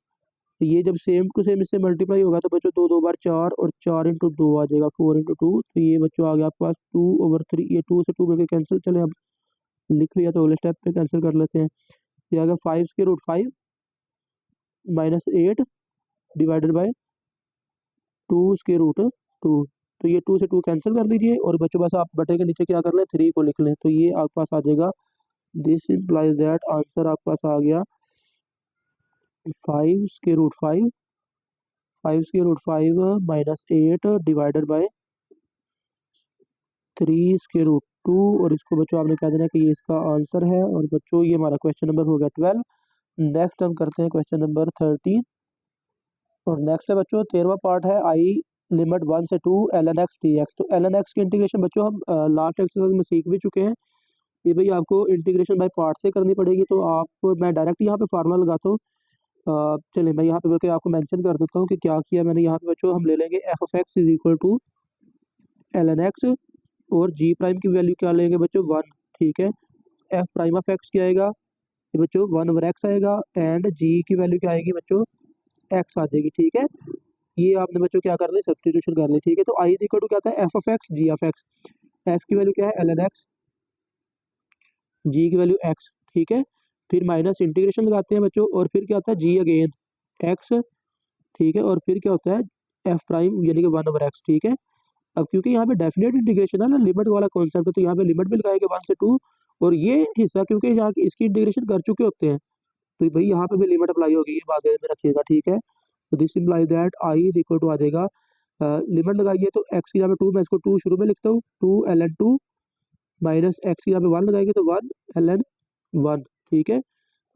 ये जब सेम टू सेम इससे मल्टीप्लाई होगा तो बच्चों 2 2 बार 4, और 4 इंटू 2 आ जाएगा 4 इंटू 2, तो ये बच्चों आ गया आपके पास 2/3। ये 2 से 2 मिलकर कैंसिल, चले अब लिख लिया तो अगले स्टेप पे कैंसिल कर लेते हैं। ये आ गया 5 square root 5 minus 8 divided by 2 square root 2। तो ये 2 से 2 कैंसिल कर लीजिए, और बच्चों बस आप बटे के नीचे क्या कर लें, 3 को लिख लें, तो ये आपके पास आ जाएगा। दिस इम्प्लाइज दैट आंसर आपके पास आ गया 5 square root 5 minus 8 divided by 3 square root 2, और इसको बच्चों आपने कह देना कि ये इसका आंसर है। और बच्चों ये हमारा क्वेश्चन नंबर हो गया 12। नेक्स्ट हम करते हैं क्वेश्चन नंबर 13, और नेक्स्ट है बच्चों 13वां पार्ट है आई लिमिट 1 से 2 ln x dx। तो ln x की इंटीग्रेशन बच्चों हम लास्ट एक्सरसाइज में सीख भी चुके हैं। ये भाई आपको इंटीग्रेशन बाय पार्ट से करनी पड़ेगी, तो आप मैं डायरेक्ट यहाँ पे फार्मूला लगाता हूँ। चलिए मैं यहाँ पे बल्कि आपको मेंशन कर देता हूँ कि क्या किया मैंने यहाँ पे बच्चों। हम ले लेंगे f of x is equal to ln x, और जी प्राइम की वैल्यू क्या लेंगे बच्चों 1, ठीक है। एफ प्राइम ऑफ एक्स क्या आएगा ये बच्चों 1/x आएगा, एंड जी की वैल्यू क्या आएगी बच्चों x आ जाएगी, ठीक है। ये आपने बच्चों क्या कर ली, सब्स्टिट्यूशन कर ली, ठीक है। तो आई इक्वल टू क्या था, f of x g of x. F की वैल्यू क्या है ln x, जी की वैल्यू x, ठीक है। फिर माइनस इंटीग्रेशन लगाते हैं बच्चों, और फिर क्या होता है जी अगेन x, ठीक है। और फिर क्या होता है एफ प्राइम यानी कि 1/x, ठीक है। अब क्योंकि यहाँ पे डेफिनेट इंटीग्रेशन है ना, लिमिट वाला कॉन्सेप्ट है, तो यहाँ पे लिमिट भी लगाएंगे 1 से 2, और ये हिस्सा क्योंकि यहाँ इसकी इंटीग्रेशन कर चुके होते हैं, तो भाई यहाँ पे भी लिमिट अप्लाई होगी, ये बात ध्यान में रखिएगा, ठीक है। तो this implies that I is equal to आ जाएगा, लिमिट लगाइए तो एक्स की जगह 2, मैं इसको 2 शुरू में लिखता हूँ, 2 ln 2 माइनस एक्स की जगह 1 लगाएंगे तो 1 ln 1, ठीक है।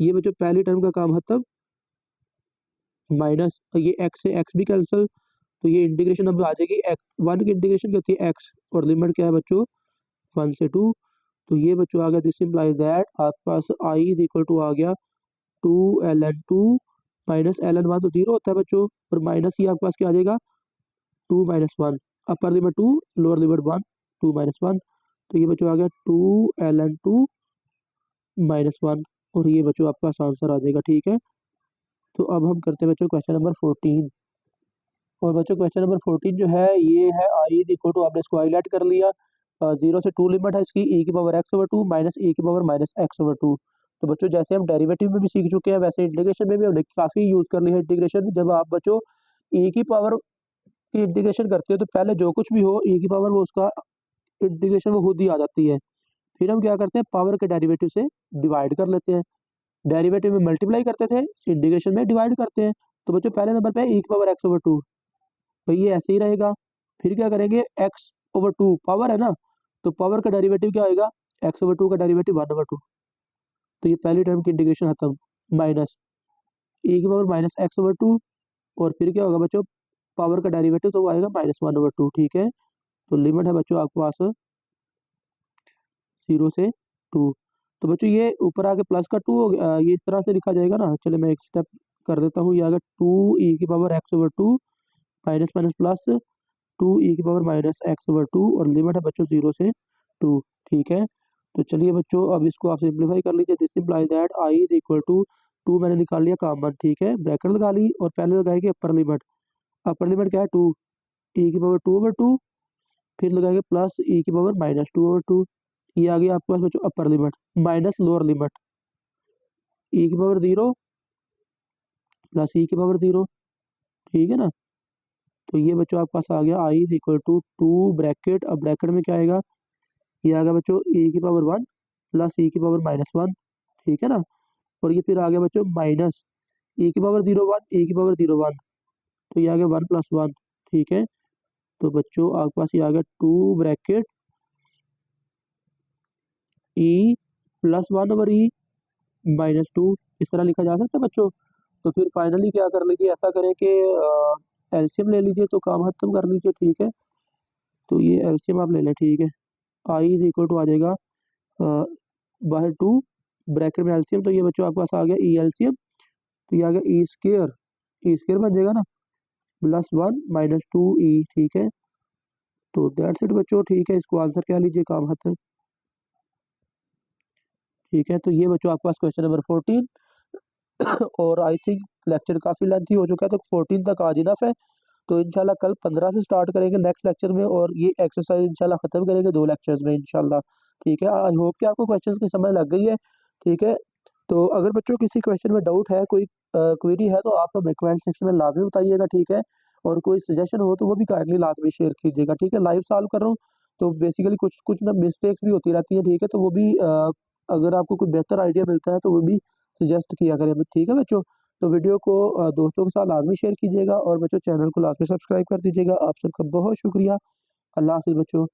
ये बच्चों पहली टर्म का काम खत्म, माइनस ये एक्स से एक्स भी कैंसिल, तो ये इंटीग्रेशन अब आ जाएगी 1 की इंटीग्रेशन क्या होती है एक्स, और लिमिट क्या है बच्चों 1 से 2। तो ये बच्चों आ गया, दिस इम्प्लाइज दैट आपके पास आई इज इक्वल टू आ गया 2 ln 2 माइनस ln 1 तो 0 होता है बच्चों, और माइनस ये आपके पास क्या आ जाएगा 2 - 1, अपर लिमिट 2 लोअर लिमिट 1, 2 - 1, तो ये बच्चों आ गया 2 ln 2 - 1, और ये बच्चों आपका आंसर आ जाएगा, ठीक है। तो अब हम करते हैं बच्चों क्वेश्चन नंबर 14, और बच्चों क्वेश्चन नंबर 14 जो है ये है आई इक्वल टू, आपने इसको हाईलाइट कर लिया, 0 से 2 लिमिट है इसकी e की पावर x/2 माइनस e की पावर माइनस x/2। तो बच्चों जैसे हम डेरिवेटिव में भी सीख चुके हैं, वैसे इंटीग्रेशन में भी हमने काफ़ी यूज़ कर लिया है इंटीग्रेशन। जब आप बच्चों e की पावर की इंटीग्रेशन करते हो तो पहले जो कुछ भी हो e की पावर वो उसका इंटीग्रेशन वो खुद ही आ जाती है। फिर हम क्या करते हैं, पावर के डेरिवेटिव से डिवाइड कर लेते हैं, डेरिवेटिव में मल्टीप्लाई करते थे, इंटीग्रेशन में डिवाइड करते हैं। तो बच्चों पहले नंबर पे e की पावर x/2, तो ये ऐसे ही रहेगा। फिर क्या करेंगे x/2 पावर है ना, तो पावर का डेरिवेटिव क्या होगा, x/2 का डेरिवेटिव 1/2, तो ये पहली टर्म की इंटीग्रेशन खत्म, माइनस e की पावर माइनस x/2, और फिर क्या होगा बच्चों पावर का डेरिवेटिव तो वो आएगा -1/2, ठीक है। तो लिमिट है बच्चों आपके पास 0 से 2। तो बच्चों ये ऊपर आके प्लस का 2 हो गया, ये इस तरह से लिखा जाएगा ना, चले मैं एक स्टेप कर देता हूँ। ये आएगा 2e की power x/2 minus minus plus 2e की पावर माइनस x/2, और लिमिट है बच्चों 0 से 2, ठीक है। तो चलिए बच्चों अब इसको आप सिंप्लीफाई कर लीजिए। This implies that I is equal to 2 मैंने निकाल लिया कॉमन, ठीक है, ब्रैकेट लगा ली, और पहले लगाएंगे अपर लिमिट क्या है 2 e की पावर 2/2, फिर लगाएंगे प्लस e की पावर माइनस 2/2, ये आ गया आपके पास बच्चों upper limit, minus lower limit e की पावर 0 प्लस e की पावर 0, ठीक है ना। तो ये बच्चों आपके पास आ गया आई इज इक्वल टू 2 ब्रैकेट, अब ब्रैकेट में क्या आएगा, ये आ गया बच्चों e की पावर 1 प्लस e की पावर -1, ठीक है ना। और ये फिर आ गया बच्चों माइनस e की पावर 0 1 e की पावर 0 1, तो ये आ गया 1 + 1, ठीक है। तो बच्चों आपके पास ये आ गया 2 ब्रैकेट e प्लस 1/e -2, इस तरह लिखा जा सकता है बच्चों। तो फिर फाइनली क्या कर लीजिए, ऐसा करें कि एलसीएम ले लीजिए, तो काम खत्म कर लीजिए, ठीक है। तो ये एलसीएम आप ले लें, ठीक है। आई इज इक्वल टू आ जाएगा बाहर 2 ब्रैकेट में एलसीएम, तो ये बच्चों आपके पास आ गया ई एलसीएम, तो ये आ गया ई स्क्वायर बन जाएगा ना, +1 - 2e, ठीक है। तो दैट्स इट बच्चों, ठीक है, इसको आंसर क्या लीजिए, काम खत्म। ठीक है, तो ये बच्चों आपके पास क्वेश्चन नंबर 14 और आई थिंक लेक्चर काफ़ी लेंथी हो चुका है, तो 14 तक आज इनफ है। तो इंशाल्लाह कल 15 से स्टार्ट करेंगे नेक्स्ट लेक्चर में, और ये एक्सरसाइज इंशाल्लाह खत्म करेंगे 2 लेक्चर्स में इंशाल्लाह। ठीक है, आई होप कि आपको क्वेश्चंस की समझ लग गई है। ठीक है, तो अगर बच्चों किसी क्वेश्चन में डाउट है, कोई क्वेरी है, तो आप हमें कमेंट सेक्शन में लाजमी बताइएगा। ठीक है, और कोई सजेशन हो तो वो भी काइंडली लाजमी शेयर कीजिएगा। ठीक है, लाइव सॉल्व कर रहा हूँ, तो बेसिकली कुछ कुछ ना मिस्टेक्स भी होती रहती है। ठीक है, तो वो भी अगर आपको कोई बेहतर आइडिया मिलता है तो वो भी सजेस्ट किया करें। ठीक है बच्चों, तो वीडियो को दोस्तों के साथ लाजमी शेयर कीजिएगा, और बच्चों चैनल को लाजमी सब्सक्राइब कर दीजिएगा। आप सबका बहुत शुक्रिया। अल्लाह हाफिज़ बच्चों।